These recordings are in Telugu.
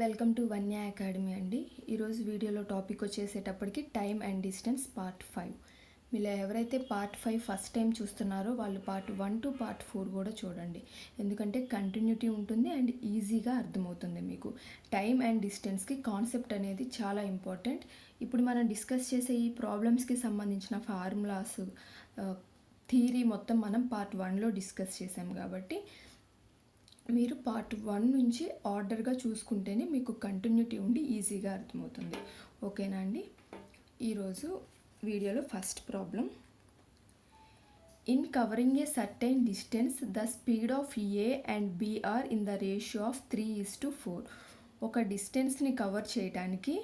వెల్కమ్ టు వన్యా అకాడమీ అండి. ఈరోజు వీడియోలో టాపిక్ వచ్చేసేటప్పటికి టైమ్ అండ్ డిస్టెన్స్ పార్ట్ 5. మీలో ఎవరైతే పార్ట్ 5 ఫస్ట్ టైం చూస్తున్నారో వాళ్ళు పార్ట్ 1 టు పార్ట్ 4 కూడా చూడండి. ఎందుకంటే కంటిన్యూటీ ఉంటుంది అండ్ ఈజీగా అర్థమవుతుంది మీకు. టైమ్ అండ్ డిస్టెన్స్కి కాన్సెప్ట్ అనేది చాలా ఇంపార్టెంట్. ఇప్పుడు మనం డిస్కస్ చేసే ఈ ప్రాబ్లమ్స్కి సంబంధించిన ఫార్ములాస్ థియరీ మొత్తం మనం పార్ట్ 1లో డిస్కస్ చేసాం కాబట్టి మీరు పార్ట్ 1 నుంచి ఆర్డర్గా చూసుకుంటేనే మీకు కంటిన్యూటీ ఉండి ఈజీగా అర్థమవుతుంది. ఓకేనా అండి? ఈరోజు వీడియోలో first problem. In covering a certain distance the speed of A and B are in the ratio of 3:4. ఒక డిస్టెన్స్ని కవర్ చేయడానికి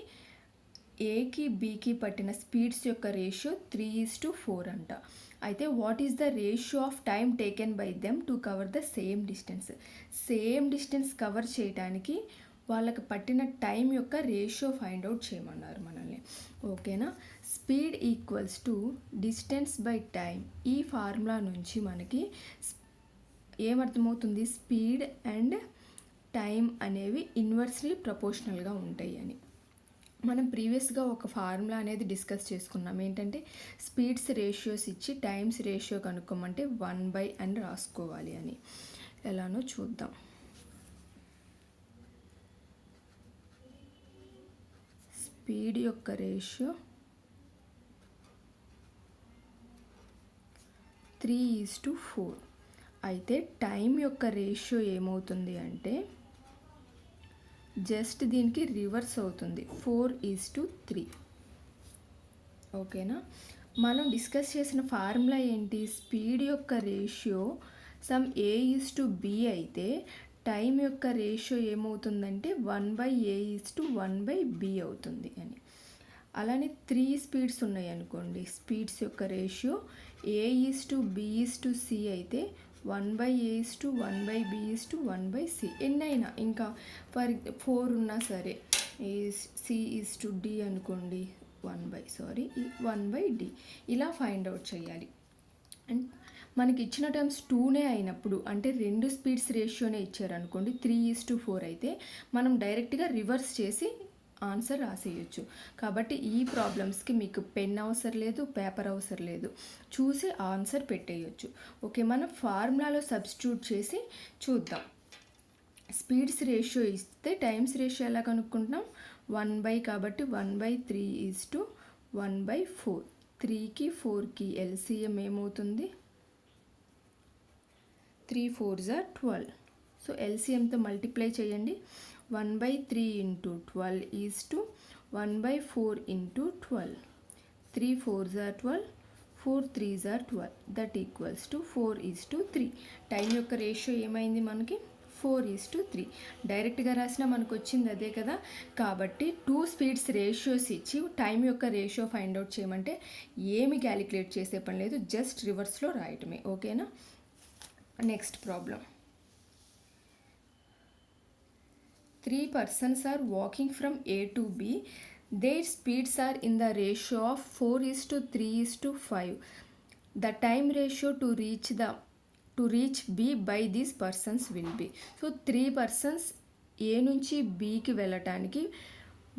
ఏకి బీకి పట్టిన స్పీడ్స్ యొక్క రేషియో 3:4 అంట. అయితే what is the ratio of time taken by them to cover the same distance. Same distance cover చేయడానికి వాళ్ళకి పట్టిన టైం యొక్క రేషియో ఫైండ్ అవుట్ చేయమన్నారు మనల్ని. ఓకేనా? Speed equals to distance by time. ఈ ఫార్ములా నుంచి మనకి ఏమర్థమవుతుంది? స్పీడ్ అండ్ టైం అనేవి ఇన్వర్స్లీ ప్రపోర్షనల్గా ఉంటాయి అని. మనం ప్రీవియస్గా ఒక ఫార్ములా అనేది డిస్కస్ చేసుకున్నాం. ఏంటంటే స్పీడ్స్ రేషియోస్ ఇచ్చి టైమ్స్ రేషియో కనుక్కోమంటే 1/, అని రాసుకోవాలి అని. ఎలానో చూద్దాం. స్పీడ్ యొక్క రేషియో 3:4. అయితే టైం యొక్క రేషియో ఏమవుతుంది అంటే జస్ట్ దీనికి రివర్స్ అవుతుంది, 4:3. ఓకేనా? మనం డిస్కస్ చేసిన ఫార్ములా ఏంటి? స్పీడ్ యొక్క రేషియో సమ్ A:B అయితే టైం యొక్క రేషియో ఏమవుతుందంటే 1/A:1/B అవుతుంది అని. అలానే 3 స్పీడ్స్ ఉన్నాయి అనుకోండి. స్పీడ్స్ యొక్క రేషియో A:B:C అయితే 1/A:1/B:1/C. ఎన్నైనా ఇంకా ఫర్ 4 ఉన్నా సరే, C:D అనుకోండి, 1/D ఇలా ఫైండ్ అవుట్ చేయాలి. అండ్ మనకి ఇచ్చిన టర్మ్స్ 2నే అయినప్పుడు, అంటే 2 స్పీడ్స్ రేషియోనే ఇచ్చారనుకోండి, 3:4 అయితే మనం డైరెక్ట్గా రివర్స్ చేసి ఆన్సర్ రాసేయచ్చు. కాబట్టి ఈ ప్రాబ్లమ్స్కి మీకు పెన్ అవసరం లేదు, పేపర్ అవసరం లేదు, చూసి ఆన్సర్ పెట్టేయచ్చు. ఓకే, మనం ఫార్ములాలో సబ్స్టిట్యూట్ చేసి చూద్దాం. స్పీడ్స్ రేషియో ఇస్తే టైమ్స్ రేషియో ఎలా కనుక్కుంటున్నాం? 1/, కాబట్టి 1/3:1/4. 3కి 4కి ఎల్సిఎం ఏమవుతుంది? 3 4s are 12. సో ఎల్సిఎంతో మల్టిప్లై చేయండి. 1/3 × 12 is to 1/4 × 12. 3 4s are 12, 4 3s are 12. That equals to 4:3. Time యొక్క రేషియో ఏమైంది మనకి? 4:3. డైరెక్ట్గా రాసినా మనకు వచ్చింది అదే కదా. కాబట్టి 2 స్పీడ్స్ రేషియోస్ ఇచ్చి టైం యొక్క రేషియో ఫైండ్ అవుట్ చేయమంటే ఏమి క్యాలిక్యులేట్ చేసే పని లేదు, జస్ట్ రివర్స్లో రాయటమే. ఓకేనా? Next problem. 3 persons are walking from A to B. Their speeds are in the ratio of 4:3:5. The time ratio to reach B by these persons will be. So 3 persons A నుంచి Bకి వెళ్ళటానికి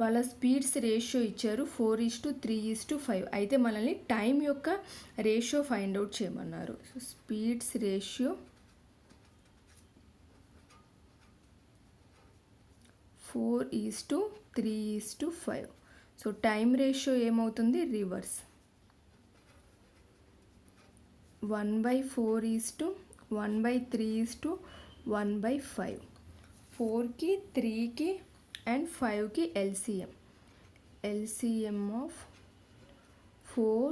వాళ్ళ స్పీడ్స్ రేషియో ఇచ్చారు 4:3:5. అయితే మనల్ని టైం యొక్క రేషియో ఫైండ్ అవుట్ చేయమన్నారు. So speeds ratio 4:3:5. So time ratio ఏమవుతుంది? రివర్స్. 1/4:1/3:1/5. 4కి 3కి అండ్ 5కి LCM of 4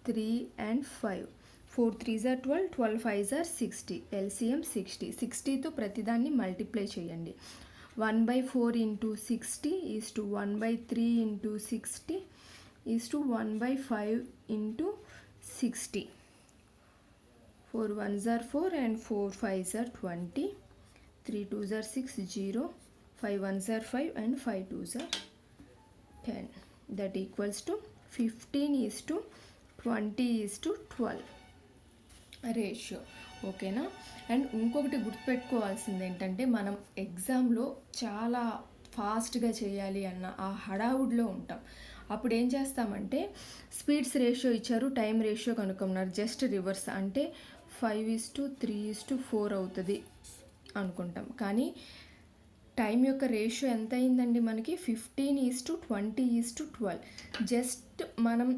3 and 5. 4 3s are 12, 12 5s are 60. LCM 60. 60తో ప్రతిదాన్ని మల్టిప్లై చేయండి. 1/4 × 60 is to 1/3 × 60 is to 1/5 × 60. 4 1s are 4 and 4 5s are 20. 3 2s are 6, 0. 5 1s are 5 and 5 2s are 10. That equals to 15:20:12 ratio. ఓకేనా? అండ్ ఇంకొకటి గుర్తుపెట్టుకోవాల్సింది ఏంటంటే మనం ఎగ్జామ్లో చాలా ఫాస్ట్గా చేయాలి అన్న ఆ హడావుడిలో ఉంటాం. అప్పుడు ఏం చేస్తామంటే స్పీడ్స్ రేషియో ఇచ్చారు, టైం రేషియో కనుక్కున్నారు, జస్ట్ రివర్స్ అంటే 5:3:4 అవుతుంది అనుకుంటాం. కానీ టైం యొక్క రేషియో ఎంత అయిందండి మనకి 15:20:12. జస్ట్ మనం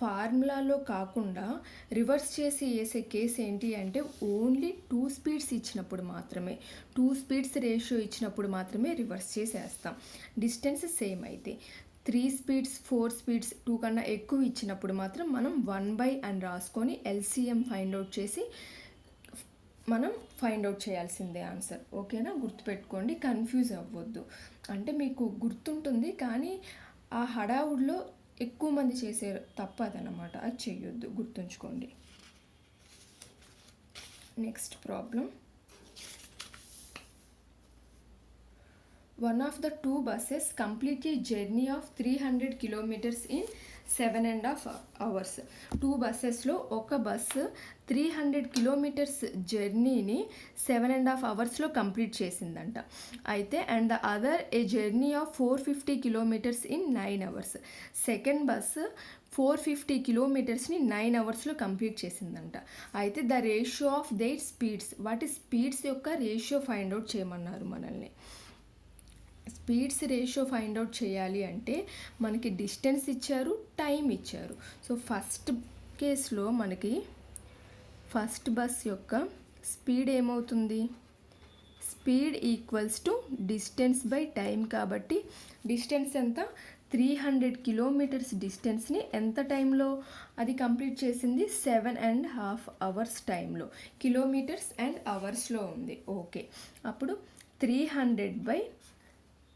ఫార్ములాలో కాకుండా రివర్స్ చేసి వేసే కేసు ఏంటి అంటే ఓన్లీ 2 స్పీడ్స్ ఇచ్చినప్పుడు మాత్రమే, 2 స్పీడ్స్ రేషియో ఇచ్చినప్పుడు మాత్రమే రివర్స్ చేసేస్తాం. డిస్టెన్స్ సేమ్ అయితే 3 స్పీడ్స్ 4 స్పీడ్స్ 2 కన్నా ఎక్కువ ఇచ్చినప్పుడు మాత్రం మనం 1/, అని రాసుకొని ఎల్సిఎం ఫైండ్ అవుట్ చేసి మనం ఫైండ్ అవుట్ చేయాల్సిందే ఆన్సర్. ఓకేనా, గుర్తుపెట్టుకోండి, కన్ఫ్యూజ్ అవ్వద్దు. అంటే మీకు గుర్తుంటుంది కానీ ఆ హడావుడిలో ఎక్కువ మంది చేసే తప్పదనమాట, అది చెయ్యొద్దు, గుర్తుంచుకోండి. Next problem. One of the 2 buses complete a journey of 300 kilometers in 7.5 hours. 2 bussesలో ఒక బస్సు 300 కిలోమీటర్స్ జర్నీని 7.5 అవర్స్లో కంప్లీట్ చేసిందంట. అయితే and the other A journey of 450 kilometres in 9 hours. Second bus 450 కిలోమీటర్స్ని 9 అవర్స్లో కంప్లీట్ చేసిందంట. అయితే the ratio of their speeds, వాటి స్పీడ్స్ యొక్క రేషియో ఫైండ్ అవుట్ చేయమన్నారు మనల్ని. స్పీడ్స్ రేషియో ఫైండ్ అవుట్ చేయాలి అంటే మనకి డిస్టెన్స్ ఇచ్చారు, టైం ఇచ్చారు. సో ఫస్ట్ కేసులో మనకి ఫస్ట్ బస్ యొక్క స్పీడ్ ఏమవుతుంది, speed equals to distance by time. కాబట్టి డిస్టెన్స్ ఎంత, 300 కిలోమీటర్స్ డిస్టెన్స్ని ఎంత టైంలో అది కంప్లీట్ చేసింది, 7.5 అవర్స్ టైంలో. కిలోమీటర్స్ అండ్ అవర్స్లో ఉంది. ఓకే, అప్పుడు 300 /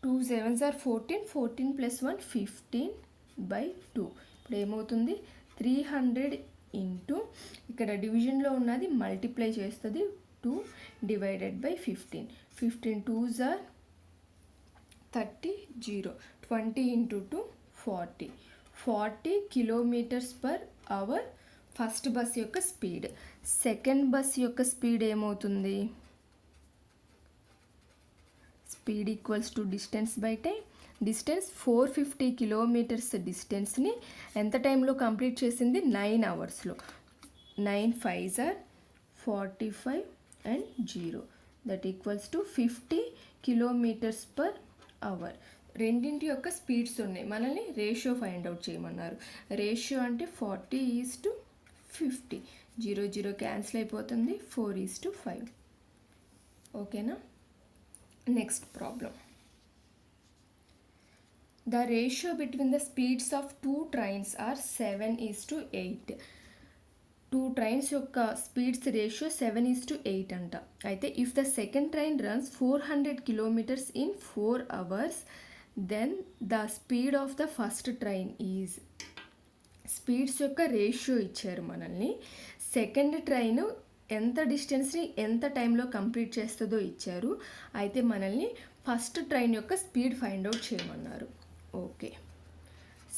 2 7s are 14, 14 + 1 15/2. ఇప్పుడు ఏమవుతుంది, 300 ఇంటూ ఇక్కడ డివిజన్లో ఉన్నది మల్టిప్లై చేస్తుంది, 2 / 15. 15 2s are 30, 0, 20 × 2 40. 40 km/h first bus యొక్క స్పీడ్. సెకండ్ బస్ యొక్క స్పీడ్ ఏమవుతుంది, speed equals to distance by time. Distance 450 kilometres డిస్టెన్స్ని ఎంత టైంలో కంప్లీట్ చేసింది, 9 అవర్స్లో. 9 5s are 45 and 0, that equals to 50 km/h. రెండింటి యొక్క స్పీడ్స్ ఉన్నాయి, మనల్ని రేషియో ఫైండ్ అవుట్ చేయమన్నారు. రేషియో అంటే 40:50, 0 0 క్యాన్సిల్ అయిపోతుంది, 4:5. ఓకేనా. Next problem. The ratio between the speeds of 2 trains are 7:8. 2 trains యొక్క స్పీడ్స్ రేషియో 7:8 అంట. అయితే if the second train runs 400 kilometres in 4 hours then the speed of the first train is. Speeds యొక్క రేషియో ఇచ్చారు మనల్ని. సెకండ్ ట్రైన్ ఎంత డిస్టెన్స్ని ఎంత టైంలో కంప్లీట్ చేస్తుందో ఇచ్చారు. అయితే మనల్ని ఫస్ట్ ట్రైన్ యొక్క స్పీడ్ ఫైండ్ అవుట్ చేయమన్నారు. ఓకే,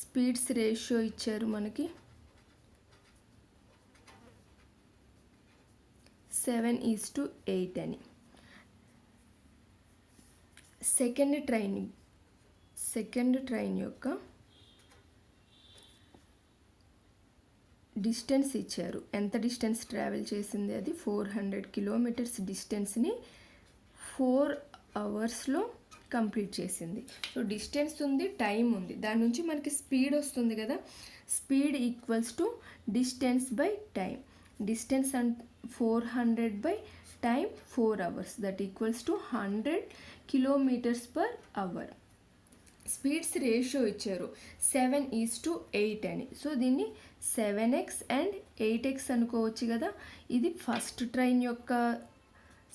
స్పీడ్స్ రేషియో ఇచ్చారు మనకి 7:8 అని. సెకండ్ ట్రైన్ యొక్క డిస్టెన్స్ ఇచ్చారు, ఎంత డిస్టెన్స్ ట్రావెల్ చేసింది, అది 400 కిలోమీటర్స్ డిస్టెన్స్ని 4 అవర్స్లో కంప్లీట్ చేసింది. సో డిస్టెన్స్ ఉంది, టైం ఉంది, దాని నుంచి మనకి స్పీడ్ వస్తుంది కదా. Speed equals to distance by time. Distance 400 / time 4 hours, that equals to 100 km/h. Speeds ratio ఇచ్చారు 7:8 అని. సో దీన్ని 7x and 8x అనుకోవచ్చు కదా. ఇది ఫస్ట్ ట్రైన్ యొక్క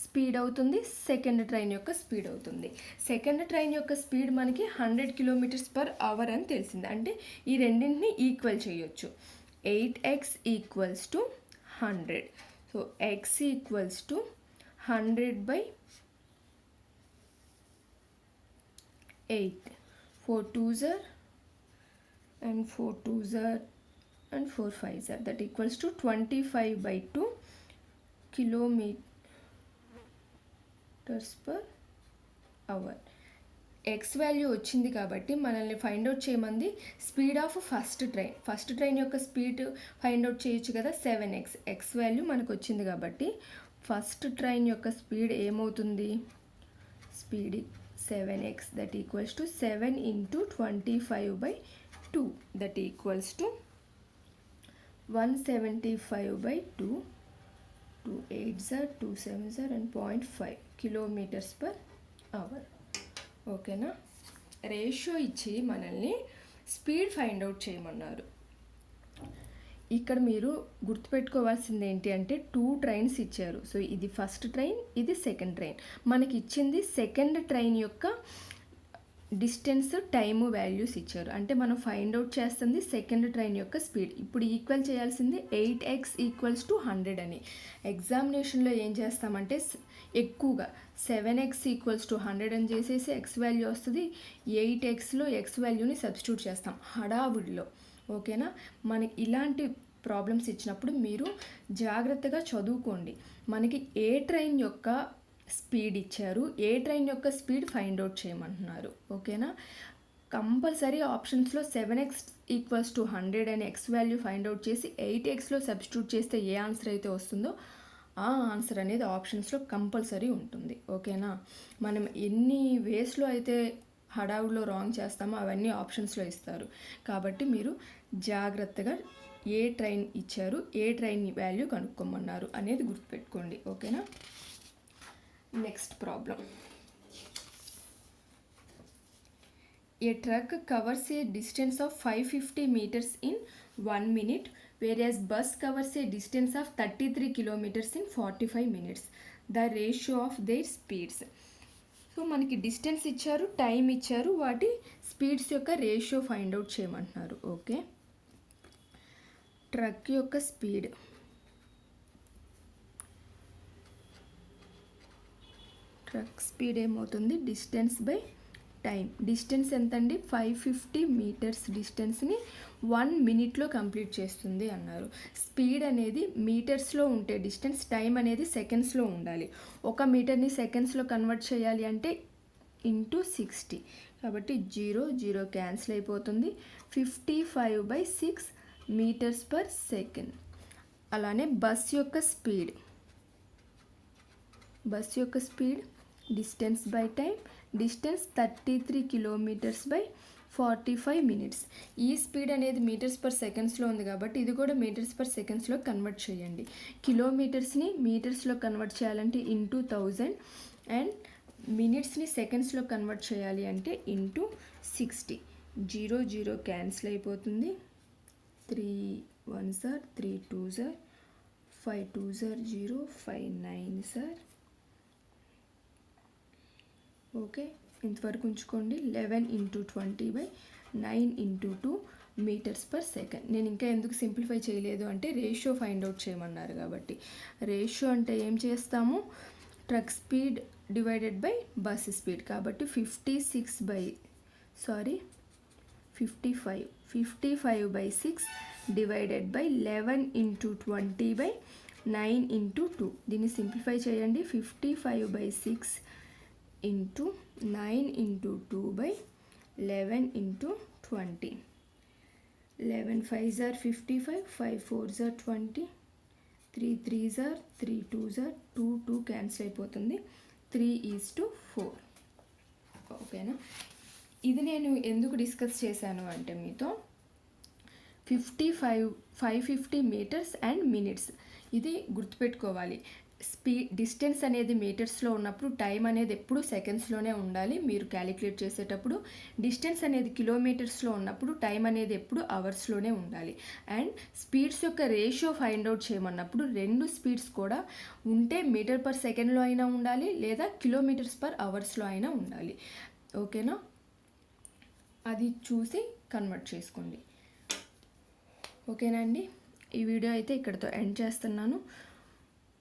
స్పీడ్ అవుతుంది, సెకండ్ ట్రైన్ యొక్క స్పీడ్ అవుతుంది. సెకండ్ ట్రైన్ యొక్క స్పీడ్ మనకి 100 km/h అని తెలిసింది. అంటే ఈ రెండింటిని ఈక్వల్ చేయొచ్చు. 8x = 100. So x = 100/8. 4 2s are and 4 2s are and 4 5s are, that equals to 25/2 km/h. X value వచ్చింది కాబట్టి మనల్ని ఫైండ్ అవుట్ చేయమంది స్పీడ్ ఆఫ్ ఫస్ట్ ట్రైన్ యొక్క స్పీడ్ ఫైండ్ అవుట్ చేయొచ్చు కదా 7x. ఎక్స్ వాల్యూ మనకు వచ్చింది కాబట్టి ఫస్ట్ ట్రైన్ యొక్క స్పీడ్ ఏమవుతుంది, speed 7x that equals to 7 into 25/2 that equals to 175/2. 2 8s are 2 7s are and 0.5 kilometres per hour. ఓకేనా. రేషియో ఇచ్చి మనల్ని స్పీడ్ ఫైండ్ అవుట్ చేయమన్నారు. ఇక్కడ మీరు గుర్తుపెట్టుకోవాల్సింది ఏంటి అంటే 2 ట్రైన్స్ ఇచ్చారు. సో ఇది ఫస్ట్ ట్రైన్, ఇది సెకండ్ ట్రైన్. మనకి ఇచ్చింది సెకండ్ ట్రైన్ యొక్క డిస్టెన్స్, టైము, వాల్యూస్ ఇచ్చారు. అంటే మనం ఫైండ్ అవుట్ చేస్తుంది సెకండ్ ట్రైన్ యొక్క స్పీడ్. ఇప్పుడు ఈక్వల్ చేయాల్సింది 8x ఈక్వల్స్ టు 100 అని. ఎగ్జామినేషన్లో ఏం చేస్తామంటే ఎక్కువగా 7x ఈక్వల్స్ టు 100 అని చేసేసి ఎక్స్ వాల్యూ వస్తుంది, 8xలో ఎక్స్ వాల్యూని సబ్స్టిట్యూట్ చేస్తాం హడావుడిలో. ఓకేనా. మనకి ఇలాంటి ప్రాబ్లమ్స్ ఇచ్చినప్పుడు మీరు జాగ్రత్తగా చదువుకోండి. మనకి ఏ ట్రైన్ యొక్క స్పీడ్ ఇచ్చారు, ఏ ట్రైన్ యొక్క స్పీడ్ ఫైండ్ అవుట్ చేయమంటున్నారు. ఓకేనా. కంపల్సరీ ఆప్షన్స్లో 7x ఈక్వల్స్ టు 100 అని ఎక్స్ వాల్యూ ఫైండ్ అవుట్ చేసి 8xలో సబ్స్టిట్యూట్ చేస్తే ఏ ఆన్సర్ అయితే వస్తుందో ఆ ఆన్సర్ అనేది ఆప్షన్స్లో కంపల్సరీ ఉంటుంది. ఓకేనా. మనం ఎన్ని వేస్లో అయితే హడావుడిలో రాంగ్ చేస్తామో అవన్నీ ఆప్షన్స్లో ఇస్తారు. కాబట్టి మీరు జాగ్రత్తగా ఏ ట్రైన్ ఇచ్చారు, ఏ ట్రైన్ వాల్యూ కనుక్కోమన్నారు అనేది గుర్తుపెట్టుకోండి. ఓకేనా. Next problem. A truck covers a distance of 550 meters in 1 minute, whereas bus covers a distance of 33 kilometers in 45 minutes. The ratio of their speeds. So మనకి డిస్టెన్స్ ఇచ్చారు, టైం ఇచ్చారు, వాటి స్పీడ్స్ యొక్క రేషియో ఫైండ్ అవుట్ చేయమంటున్నారు. ఓకే. ట్రక్ యొక్క స్పీడ్, ట్రక్ స్పీడ్ ఏమవుతుంది, డిస్టెన్స్ బై టైం. డిస్టెన్స్ ఎంతండి, 550 meters డిస్టెన్స్ని 1 minute కంప్లీట్ చేస్తుంది అన్నారు. స్పీడ్ అనేది మీటర్స్లో ఉంటే డిస్టెన్స్, టైం అనేది సెకండ్స్లో ఉండాలి. 1 మీటర్ని సెకండ్స్లో కన్వర్ట్ చేయాలి అంటే ఇంటూ 60. కాబట్టి 0 క్యాన్సిల్ అయిపోతుంది. 55/6 meters per second. అలానే బస్ యొక్క speed distance by time, distance 33 kilometers by 45 minutes. ఈ స్పీడ్ అనేది మీటర్స్ పర్ సెకండ్స్లో ఉంది కాబట్టి ఇది కూడా మీటర్స్ పర్ సెకండ్స్లో కన్వర్ట్ చేయండి. కిలోమీటర్స్ని మీటర్స్లో కన్వర్ట్ చేయాలంటే ఇంటూ 1000 అండ్ మినిట్స్ని సెకండ్స్లో కన్వర్ట్ చేయాలి అంటే ఇంటూ 60. 0 క్యాన్సిల్ అయిపోతుంది. 3 1s are 3 2s are 5 2s are 0 5 9s are. Okay. ఇంతవరకు ఉంచుకోండి. 11 into 20/9 into 2 meters per second. నేను ఇంకా ఎందుకు సింప్లిఫై చేయలేదు అంటే రేషియో ఫైండ్ అవుట్ చేయమన్నారు కాబట్టి. రేషియో అంటే ఏం చేస్తాము, truck speed divided by bus speed. కాబట్టి 55/6 డివైడెడ్ బై 11 into 20/9 into 2. దీన్ని సింప్లిఫై చేయండి. 55/6 into 9 into 2/11 into 20. 11 5s are 55, 5 4s are 20, 3 3s are 3 2s are 2 cancel అయిపోతుంది. 3:4. ఓకేనా. ఇది నేను ఎందుకు డిస్కస్ చేశాను అంటే మీతో 550 meters అండ్ మినిట్స్ ఇది గుర్తుపెట్టుకోవాలి. డిస్టెన్స్ అనేది మీటర్స్లో ఉన్నప్పుడు టైం అనేది ఎప్పుడు సెకండ్స్లోనే ఉండాలి మీరు క్యాలిక్యులేట్ చేసేటప్పుడు. డిస్టెన్స్ అనేది కిలోమీటర్స్లో ఉన్నప్పుడు టైం అనేది ఎప్పుడు అవర్స్లోనే ఉండాలి. అండ్ స్పీడ్స్ యొక్క రేషియో ఫైండ్ అవుట్ చేయమన్నప్పుడు రెండు స్పీడ్స్ కూడా ఉంటే మీటర్ పర్ సెకండ్లో అయినా ఉండాలి లేదా కిలోమీటర్స్ పర్ అవర్స్లో అయినా ఉండాలి. ఓకేనా. అది చూసి కన్వర్ట్ చేసుకోండి. ఓకేనా అండి. ఈ వీడియో అయితే ఇక్కడితో ఎండ్ చేస్తున్నాను.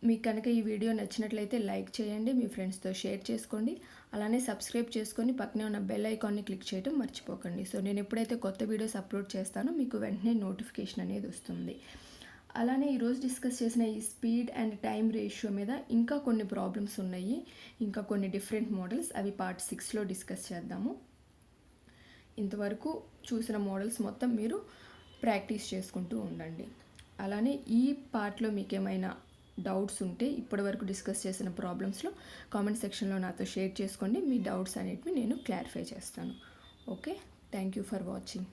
మీకు కనుక ఈ వీడియో నచ్చినట్లయితే లైక్ చేయండి, మీ ఫ్రెండ్స్తో షేర్ చేసుకోండి, అలానే సబ్స్క్రైబ్ చేసుకొని పక్కనే ఉన్న బెల్ ఐకాన్ని క్లిక్ చేయడం మర్చిపోకండి. సో నేను ఎప్పుడైతే కొత్త వీడియోస్ అప్లోడ్ చేస్తానో మీకు వెంటనే నోటిఫికేషన్ అనేది వస్తుంది. అలానే ఈరోజు డిస్కస్ చేసిన ఈ స్పీడ్ అండ్ టైం రేషియో మీద ఇంకా కొన్ని ప్రాబ్లమ్స్ ఉన్నాయి, ఇంకా కొన్ని డిఫరెంట్ మోడల్స్, అవి పార్ట్ 6లో డిస్కస్ చేద్దాము. ఇంతవరకు చూసిన మోడల్స్ మొత్తం మీరు ప్రాక్టీస్ చేసుకుంటూ ఉండండి. అలానే ఈ పార్ట్లో మీకు ఏమైనా డౌట్స్ ఉంటే ఇప్పటివరకు డిస్కస్ చేసిన ప్రాబ్లమ్స్లో కామెంట్ సెక్షన్లో నాతో షేర్ చేసుకోండి. మీ డౌట్స్ అనేటివి నేను క్లారిఫై చేస్తాను. Okay, thank you for watching.